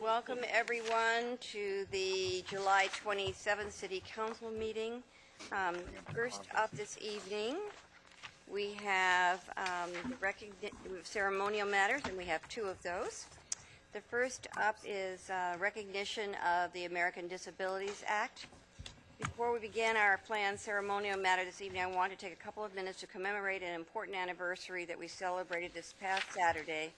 Welcome everyone to the July 27th City Council meeting. First up this evening, we have ceremonial matters, and we have two of those. The first up is recognition of the American Disabilities Act. Before we begin our planned ceremonial matter this evening, I want to take a couple of minutes to commemorate an important anniversary that we celebrated this past Saturday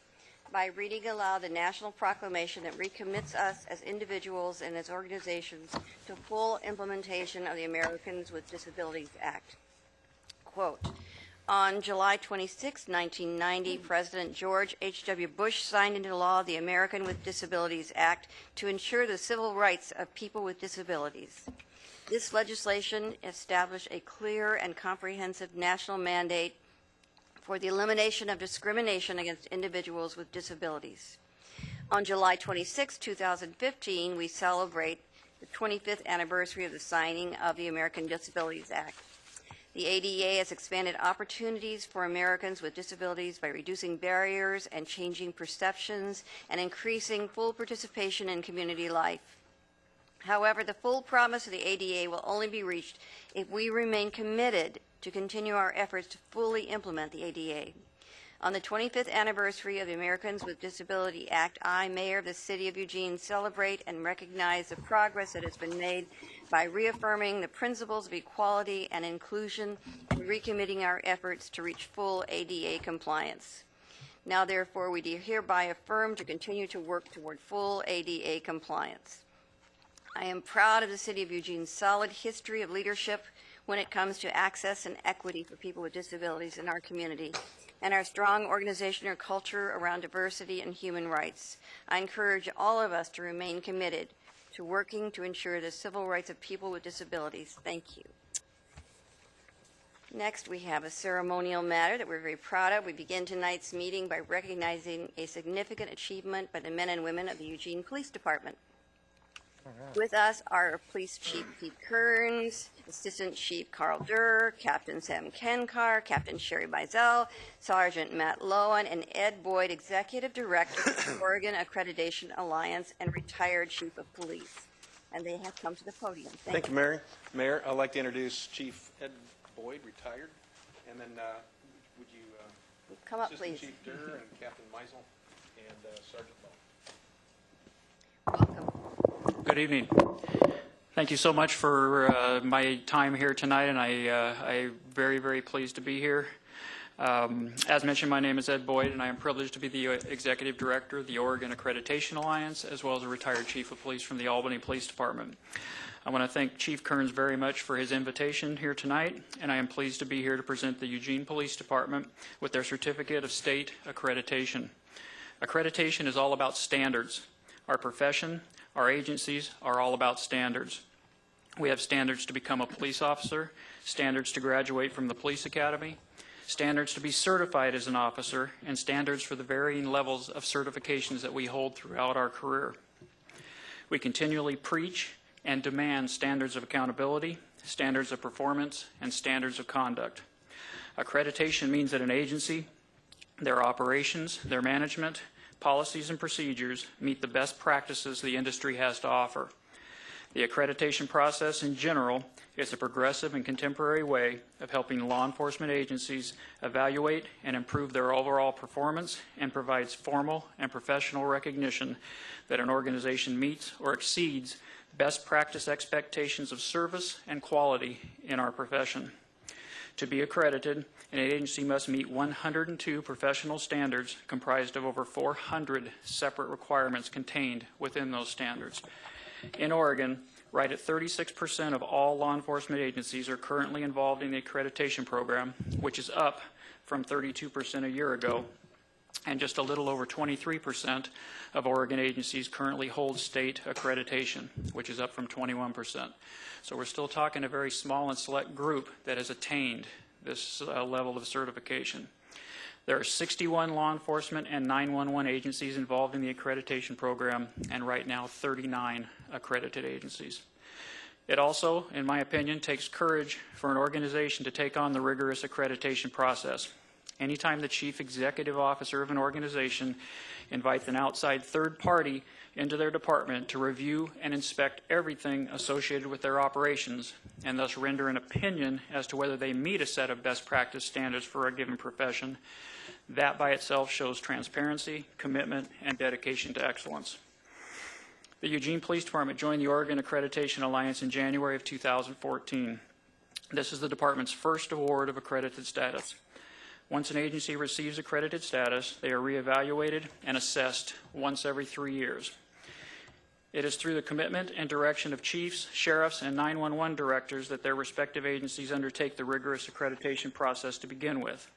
by reading aloud the national proclamation that recommits us as individuals and as organizations to full implementation of the Americans with Disabilities Act. Quote, on July 26, 1990, President George H.W. Bush signed into law the American with Disabilities Act to ensure the civil rights of people with disabilities. This legislation established a clear and comprehensive national mandate for the elimination of discrimination against individuals with disabilities. On July 26, 2015, we celebrate the 25th anniversary of the signing of the American Disabilities Act. The ADA has expanded opportunities for Americans with disabilities by reducing barriers and changing perceptions and increasing full participation in community life. However, the full promise of the ADA will only be reached if we remain committed to continue our efforts to fully implement the ADA. On the 25th anniversary of the Americans with Disability Act, I, Mayor of the City of Eugene, celebrate and recognize the progress that has been made by reaffirming the principles of equality and inclusion and recommitting our efforts to reach full ADA compliance. Now, therefore, we do hereby affirm to continue to work toward full ADA compliance. I am proud of the City of Eugene's solid history of leadership when it comes to access and equity for people with disabilities in our community, and our strong organizational culture around diversity and human rights. I encourage all of us to remain committed to working to ensure the civil rights of people with disabilities. Thank you. Next, we have a ceremonial matter that we're very proud of. We begin tonight's meeting by recognizing a significant achievement by the men and women of the Eugene Police Department. With us are Police Chief Pete Kearns, Assistant Chief Carl Durr, Captain Sam Kenkar, Captain Sherry Mizell, Sergeant Matt Lowen, and Ed Boyd, Executive Director of the Oregon Accreditation Alliance and retired Chief of Police. And they have come to the podium. Thank you, Mary. Mayor, I'd like to introduce Chief Ed Boyd, retired, and then would you come up, Assistant please. Chief Durr and Captain Mizell and Sergeant Lowen. Welcome. Good evening. Thank you so much for my time here tonight, and I'm very, very pleased to be here. As mentioned, my name is Ed Boyd, and I am privileged to be the Executive Director of the Oregon Accreditation Alliance, as well as a retired Chief of Police from the Albany Police Department. I want to thank Chief Kearns very much for his invitation here tonight, and I am pleased to be here to present the Eugene Police Department with their Certificate of State Accreditation. Accreditation is all about standards. Our profession, our agencies are all about standards. We have standards to become a police officer, standards to graduate from the police academy, standards to be certified as an officer, and standards for the varying levels of certifications that we hold throughout our career. We continually preach and demand standards of accountability, standards of performance, and standards of conduct. Accreditation means that an agency, their operations, their management, policies and procedures meet the best practices the industry has to offer. The accreditation process in general is a progressive and contemporary way of helping law enforcement agencies evaluate and improve their overall performance, and provides formal and professional recognition that an organization meets or exceeds best practice expectations of service and quality in our profession. To be accredited, an agency must meet 102 professional standards comprised of over 400 separate requirements contained within those standards. In Oregon, right at 36% of all law enforcement agencies are currently involved in the accreditation program, which is up from 32% a year ago, and just a little over 23% of Oregon agencies currently hold state accreditation, which is up from 21%. So we're still talking a very small and select group that has attained this level of certification. There are 61 law enforcement and 911 agencies involved in the accreditation program, and right now 39 accredited agencies. It also, in my opinion, takes courage for an organization to take on the rigorous accreditation process. Anytime the chief executive officer of an organization invites an outside third party into their department to review and inspect everything associated with their operations, and thus render an opinion as to whether they meet a set of best practice standards for a given profession, that by itself shows transparency, commitment, and dedication to excellence. The Eugene Police Department joined the Oregon Accreditation Alliance in January of 2014. This is the department's first award of accredited status. Once an agency receives accredited status, they are reevaluated and assessed once every 3 years. It is through the commitment and direction of chiefs, sheriffs, and 911 directors that their respective agencies undertake the rigorous accreditation process to begin with.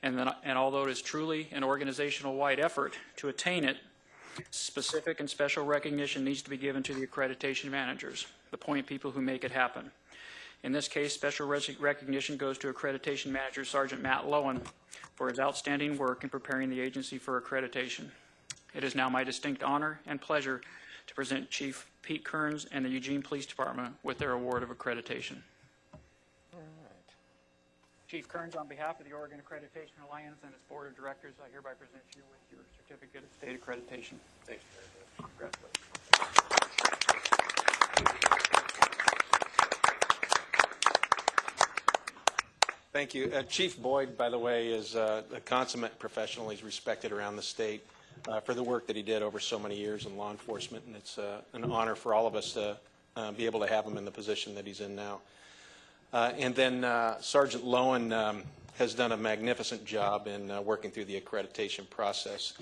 And although it is truly an organizational-wide effort to attain it, specific and special recognition needs to be given to the accreditation managers, the point people who make it happen. In this case, special recognition goes to Accreditation Manager Sergeant Matt Lowen for his outstanding work in preparing the agency for accreditation. It is now my distinct honor and pleasure to present Chief Pete Kearns and the Eugene Police Department with their award of accreditation. All right. Chief Kearns, on behalf of the Oregon Accreditation Alliance and its Board of Directors, I hereby present you with your Certificate of State Accreditation. Thanks very much. Congratulations. Thank you. Chief Boyd, by the way, is a consummate professional. He's respected around the state for the work that he did over so many years in law enforcement, and it's an honor for all of us to be able to have him in the position that he's in now. And then Sergeant Lowen has done a magnificent job in working through the accreditation process.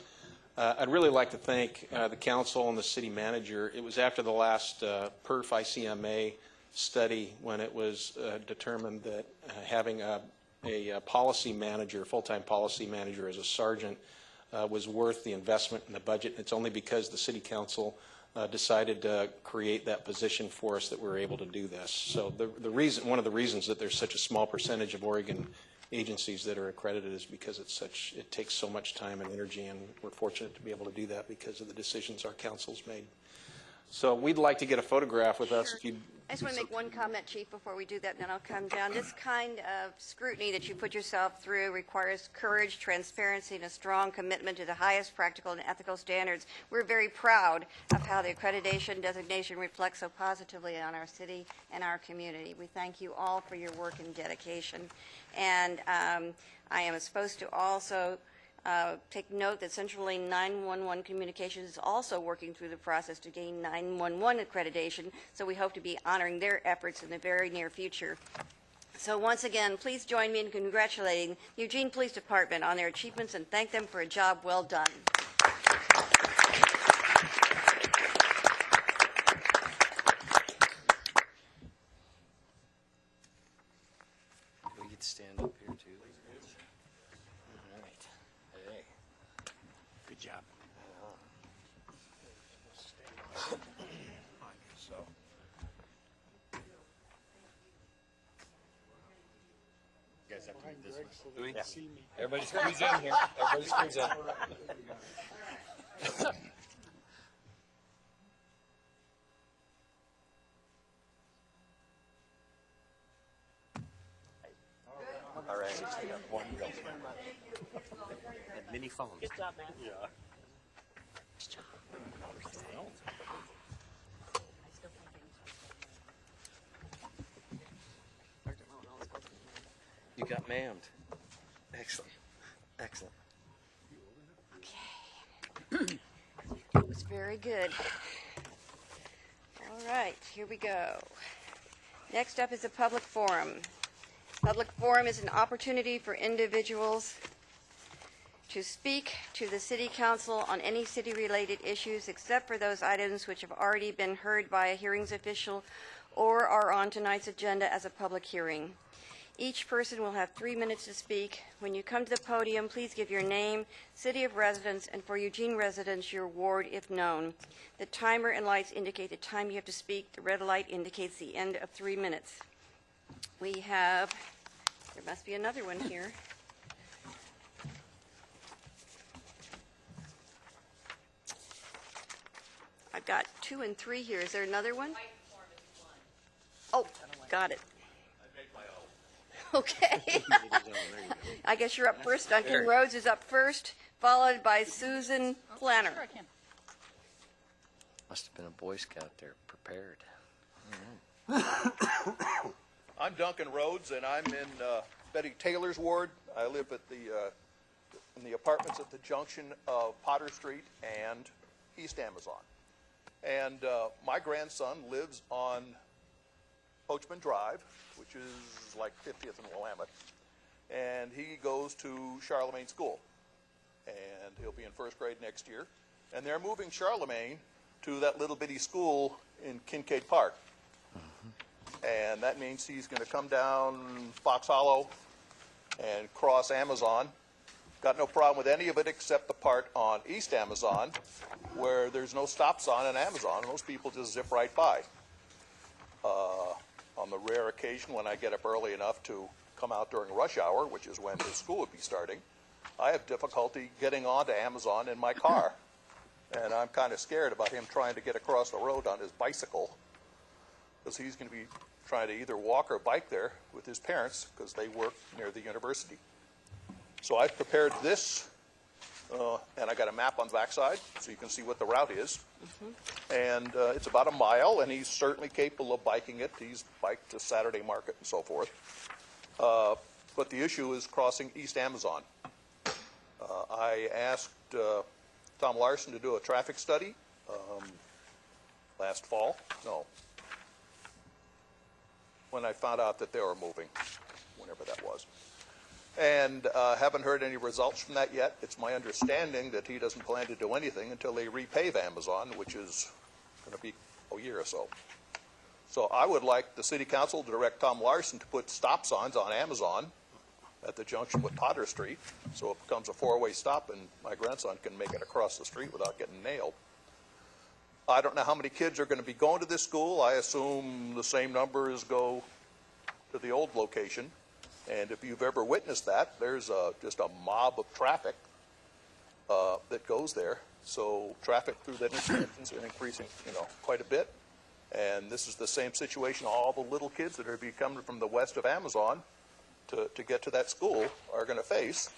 I'd really like to thank the council and the city manager. It was after the last PERF ICMA study when it was determined that having a policy manager, full-time policy manager as a sergeant was worth the investment in the budget. It's only because the city council decided to create that position for us that we were able to do this. So one of the reasons that there's such a small percentage of Oregon agencies that are accredited is because it takes so much time and energy, and we're fortunate to be able to do that because of the decisions our council's made. So we'd like to get a photograph with us. If you'd I just want to make one comment, Chief, before we do that, and then I'll come down. This kind of scrutiny that you put yourself through requires courage, transparency, and a strong commitment to the highest practical and ethical standards. We're very proud of how the accreditation designation reflects so positively on our city and our community. We thank you all for your work and dedication. And I am supposed to also take note that Central Lane 911 Communications is also working through the process to gain 911 accreditation, so we hope to be honoring their efforts in the very near future. So once again, please join me in congratulating the Eugene Police Department on their achievements and thank them for a job well done. We could stand up here too. All right. Hey. Good job. You guys have to do this one. Yeah. Everybody squeeze in here. Everybody squeeze in. All right. One real and mini phones. Good job, man. Yeah. Good job. You got mammed. Excellent. Excellent. Okay. That was very good. All right, here we go. Next up is a public forum. Public forum is an opportunity for individuals to speak to the City Council on any city-related issues except for those items which have already been heard by a hearings official or are on tonight's agenda as a public hearing. Each person will have 3 minutes to speak. When you come to the podium, please give your name, city of residence, and for Eugene residents, your ward if known. The timer and lights indicate the time you have to speak. The red light indicates the end of 3 minutes. We have, there must be another one here. I've got 2 and 3 here. Is there another one? Oh, got it. Okay. I guess you're up first. Duncan Rhodes is up first, followed by Susan Planner. Must have been a Boy Scout there, prepared. I'm Duncan Rhodes, and I'm in Betty Taylor's ward. I live at in the apartments at the junction of Potter Street and East Amazon. And my grandson lives on Tuchman Drive, which is like 50th and Willamette, and he goes to Charlemagne School, and he'll be in first grade next year. And they're moving Charlemagne to that little bitty school in Tuchman Park. And that means he's going to come down Fox Hollow and cross Amazon. Got no problem with any of it except the part on East Amazon where there's no stop sign on Amazon. Most people just zip right by. On the rare occasion when I get up early enough to come out during rush hour, which is when his school would be starting, I have difficulty getting onto Amazon in my car. And I'm kind of scared about him trying to get across the road on his bicycle, because he's going to be trying to either walk or bike there with his parents because they work near the university. So I've prepared this, and I got a map on the backside so you can see what the route is. And it's about a mile, and he's certainly capable of biking it. He's biked to Saturday Market and so forth. But the issue is crossing East Amazon. I asked Tom Larson to do a traffic study last fall. No. When I found out that they were moving, whenever that was. And haven't heard any results from that yet. It's my understanding that he doesn't plan to do anything until they repave Amazon, which is going to be a year or so. So I would like the city council to direct Tom Larson to put stop signs on Amazon at the junction with Potter Street, so it becomes a four-way stop and my grandson can make it across the street without getting nailed. I don't know how many kids are going to be going to this school. I assume the same numbers go to the old location. And if you've ever witnessed that, there's just a mob of traffic that goes there. So traffic through that intersection is increasing, quite a bit. And this is the same situation all the little kids that are coming from the west of Amazon to get to that school are going to face.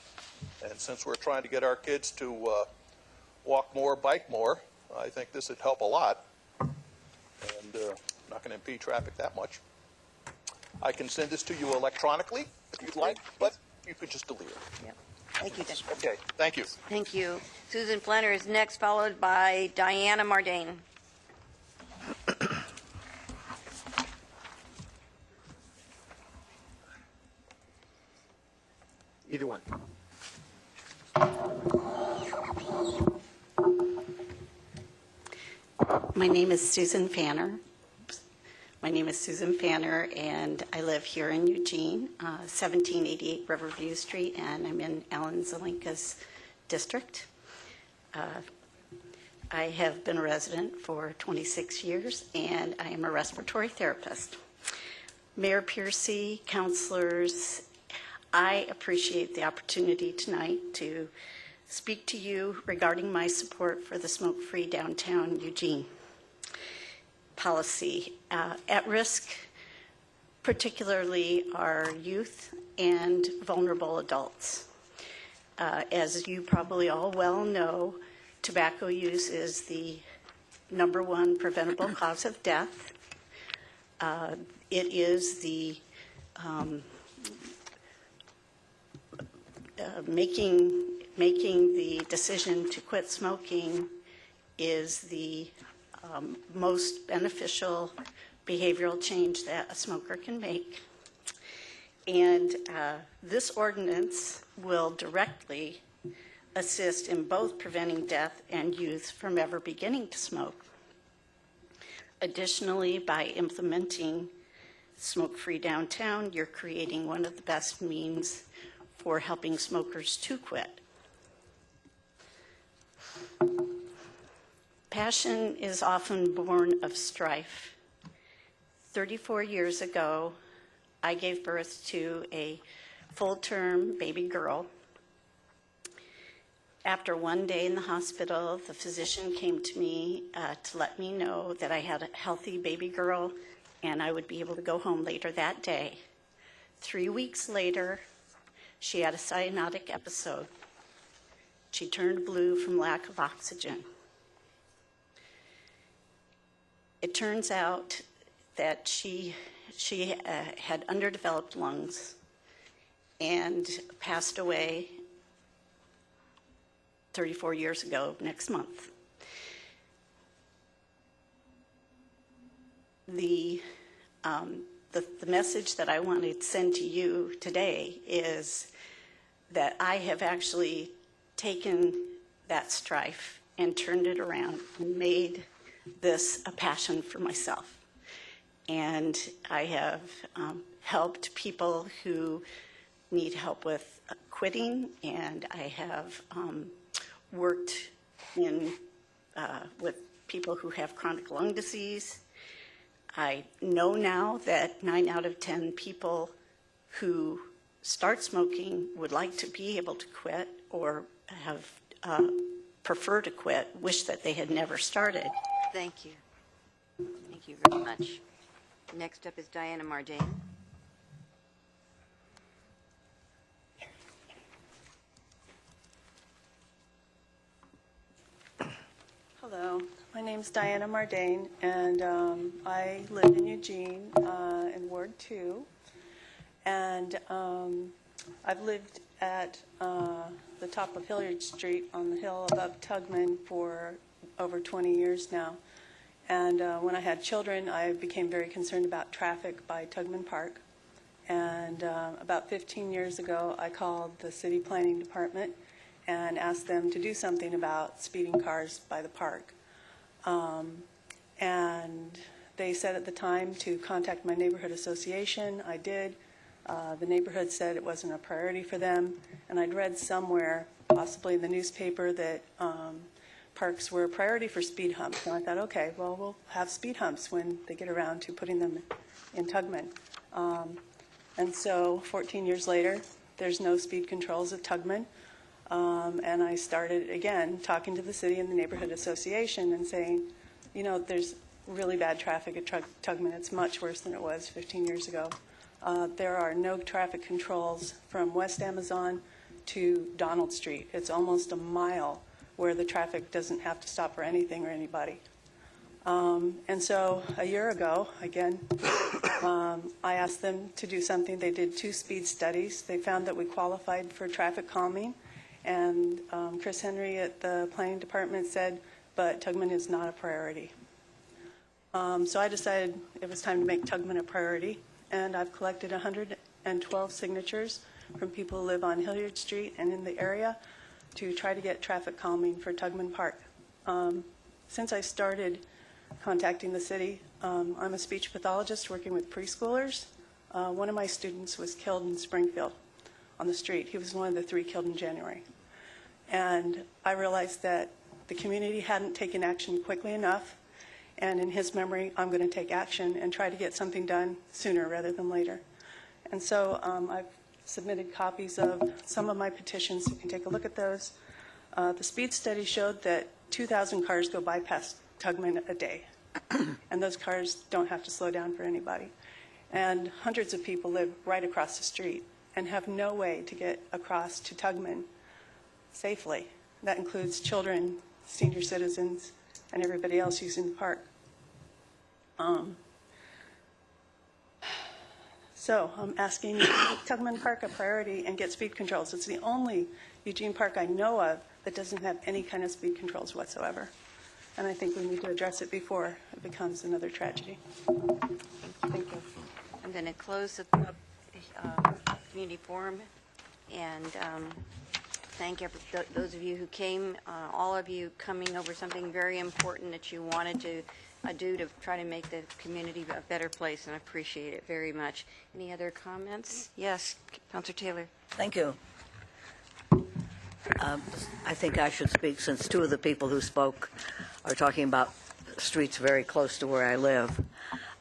And since we're trying to get our kids to walk more, bike more, I think this would help a lot, and not going to impede traffic that much. I can send this to you electronically if you'd like, but you could just delete it. Yeah. Thank you, Dick. Okay, thank you. Thank you. Susan Planner is next, followed by Diana Mardane. Either one. My name is Susan Fanner. And I live here in Eugene, 1788 Riverview Street, and I'm in Alan Zelenka's district. I have been a resident for 26 years, and I am a respiratory therapist. Mayor Piercy, councilors, I appreciate the opportunity tonight to speak to you regarding my support for the smoke-free downtown Eugene policy. At risk, particularly, are youth and vulnerable adults. As you probably all well know, tobacco use is the #1 preventable cause of death. It is the making the decision to quit smoking is the most beneficial behavioral change that a smoker can make. And this ordinance will directly assist in both preventing death and youth from ever beginning to smoke. Additionally, by implementing smoke-free downtown, you're creating one of the best means for helping smokers to quit. Passion is often born of strife. 34 years ago, I gave birth to a full-term baby girl. After one day in the hospital, the physician came to me to let me know that I had a healthy baby girl and I would be able to go home later that day. 3 weeks later, she had a cyanotic episode. She turned blue from lack of oxygen. It turns out that she had underdeveloped lungs and passed away 34 years ago next month. The message that I wanted to send to you today is that I have actually taken that strife and turned it around and made this a passion for myself. And I have helped people who need help with quitting, and I have worked with people who have chronic lung disease. I know now that 9 out of 10 people who start smoking would like to be able to quit or have prefer to quit, wish that they had never started. Thank you. Thank you very much. Next up is Diana Mardane. Hello, my name's Diana Mardane, and I live in Eugene in Ward 2. And I've lived at the top of Hilliard Street on the hill above Tuchman for over 20 years now. And when I had children, I became very concerned about traffic by Tuchman Park. And about 15 years ago, I called the city planning department and asked them to do something about speeding cars by the park. And they said at the time to contact my neighborhood association. I did. The neighborhood said it wasn't a priority for them. And I'd read somewhere, possibly in the newspaper, that parks were a priority for speed humps. And I thought, okay, well, we'll have speed humps when they get around to putting them in Tuchman. And so 14 years later, there's no speed controls at Tuchman. And I started, again, talking to the city and the neighborhood association and saying, you know, there's really bad traffic at Tuchman. It's much worse than it was 15 years ago. There are no traffic controls from West Amazon to Donald Street. It's almost a mile where the traffic doesn't have to stop for anything or anybody. And so a year ago, again, I asked them to do something. They did 2 speed studies. They found that we qualified for traffic calming. And Chris Henry at the planning department said, but Tuchman is not a priority. So I decided it was time to make Tuchman a priority. And I've collected 112 signatures from people who live on Hilliard Street and in the area to try to get traffic calming for Tuchman Park. Since I started contacting the city, I'm a speech pathologist working with preschoolers. One of my students was killed in Springfield on the street. He was one of the 3 killed in January. And I realized that the community hadn't taken action quickly enough. And in his memory, I'm going to take action and try to get something done sooner rather than later. And so I've submitted copies of some of my petitions. You can take a look at those. The speed study showed that 2,000 cars go by past Tuchman a day. And those cars don't have to slow down for anybody. And hundreds of people live right across the street and have no way to get across to Tuchman safely. That includes children, senior citizens, and everybody else using the park. So I'm asking you to make Tuchman Park a priority and get speed controls. It's the only Eugene park I know of that doesn't have any kind of speed controls whatsoever. And I think we need to address it before it becomes another tragedy. Thank you. I'm going to close the community forum and thank those of you who came, all of you coming over something very important that you wanted to do to try to make the community a better place, and I appreciate it very much. Any other comments? Yes, Councilor Taylor. Thank you. I think I should speak since 2 of the people who spoke are talking about streets very close to where I live.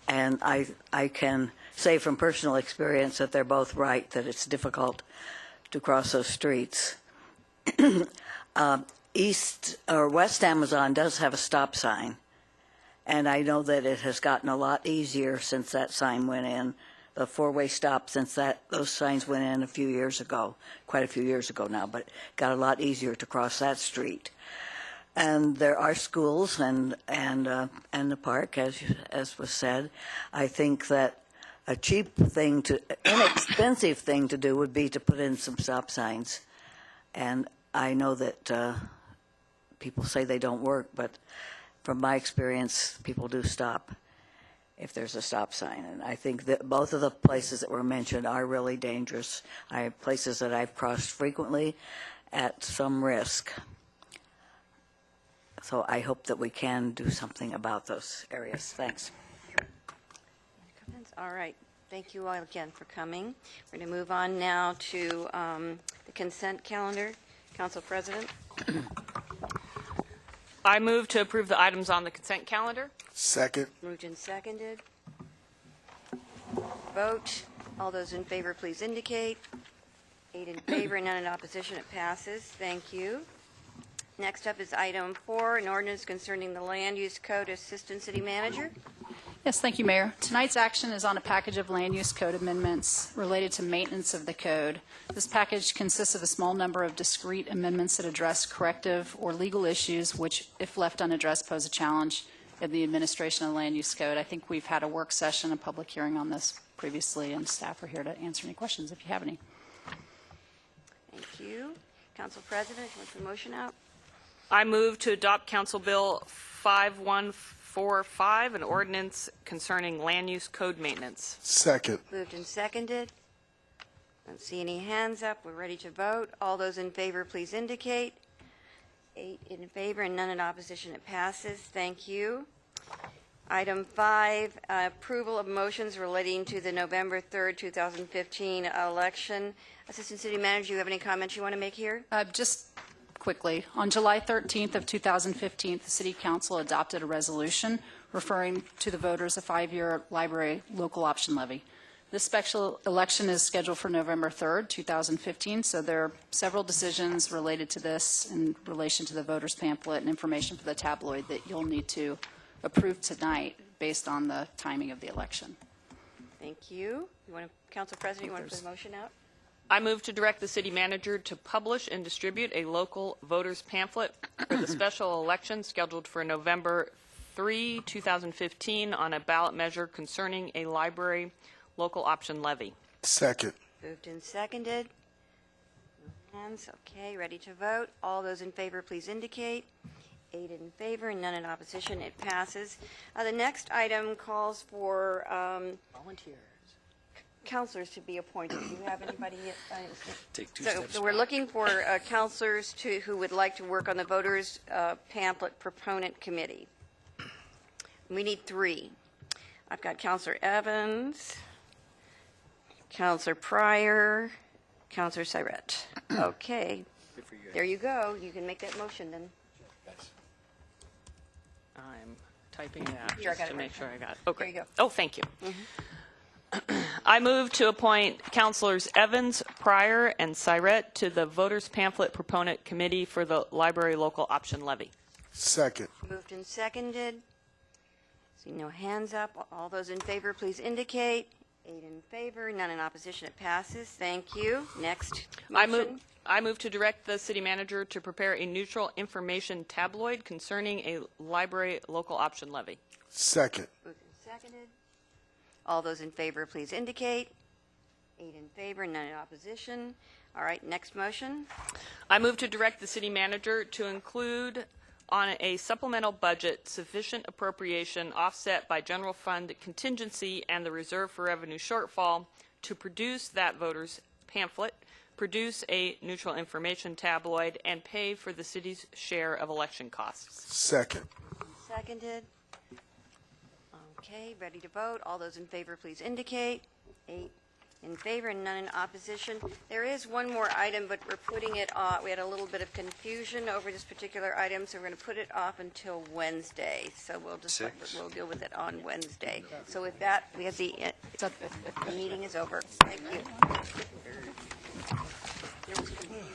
And I can say from personal experience that they're both right, that it's difficult to cross those streets. East or West Amazon does have a stop sign. And I know that it has gotten a lot easier since that sign went in. the four-way stop since those signs went in a few years ago, quite a few years ago now, but it got a lot easier to cross that street. And there are schools and the park, as was said. I think that a inexpensive thing to do would be to put in some stop signs. And I know that people say they don't work, but from my experience, people do stop if there's a stop sign. And I think that both of the places that were mentioned are really dangerous. I have places that I've crossed frequently at some risk. So I hope that we can do something about those areas. Thanks. Comments? All right. Thank you all again for coming. We're going to move on now to the consent calendar. Council President. I move to approve the items on the consent calendar. Second. Moved and seconded. Vote. All those in favor, please indicate. 8 in favor, none in opposition. It passes. Thank you. Next up is item 4, an ordinance concerning the Land Use Code. Assistant City Manager. Yes, thank you, Mayor. Tonight's action is on a package of land use code amendments related to maintenance of the code. This package consists of a small number of discrete amendments that address corrective or legal issues which, if left unaddressed, pose a challenge in the administration of the land use code. I think we've had a work session, a public hearing on this previously, and staff are here to answer any questions if you have any. Thank you. Council President, you want the motion out? I move to adopt Council Bill 5145, an ordinance concerning land use code maintenance. Second. Moved and seconded. Don't see any hands up. We're ready to vote. All those in favor, please indicate. 8 in favor and none in opposition. It passes. Thank you. Item 5, approval of motions relating to the November 3rd, 2015 election. Assistant City Manager, do you have any comments you want to make here? Just quickly, on July 13th of 2015, the City Council adopted a resolution referring to the voters a 5-year library local option levy. This special election is scheduled for November 3rd, 2015, so there are several decisions related to this in relation to the voters pamphlet and information for the tabloid that you'll need to approve tonight based on the timing of the election. Thank you. Council President, you want to put the motion out? I move to direct the city manager to publish and distribute a local voters pamphlet for the special election scheduled for November 3, 2015 on a ballot measure concerning a library local option levy. Second. Moved and seconded. No hands. Okay, ready to vote. All those in favor, please indicate. 8 in favor and none in opposition. It passes. The next item calls for Volunteers. counselors to be appointed. Do you have anybody? Take 2 So steps we're looking for counselors who would like to work on the voters pamphlet proponent committee. We need 3. I've got Counselor Evans, Counselor Pryor, Counselor Syrett. Okay, there you go. You can make that motion then. I'm typing it out Here, I got just to it make right sure here. I got it. Oh, There great. you go. Oh, thank you. I move to appoint Counselors Evans, Pryor, and Syrett to the Voters Pamphlet Proponent Committee for the Library Local Option Levy. Second. Moved and seconded. See no hands up. All those in favor, please indicate. 8 in favor, none in opposition. It passes. Thank you. Next motion. I move to direct the city manager to prepare a neutral information tabloid concerning a library local option levy. Second. Moved and seconded. All those in favor, please indicate. 8 in favor, none in opposition. All right, next motion. I move to direct the city manager to include on a supplemental budget sufficient appropriation offset by general fund contingency and the reserve for revenue shortfall to produce that voters pamphlet, produce a neutral information tabloid, and pay for the city's share of election costs. Second. Seconded. Okay, ready to vote. All those in favor, please indicate. 8 in favor and none in opposition. There is one more item, but we're putting it off. We had a little bit of confusion over this particular item, so we're going to put it off until Wednesday. So we'll deal with it on Wednesday. So with that, we have the meeting is over. Thank you. There was confusion.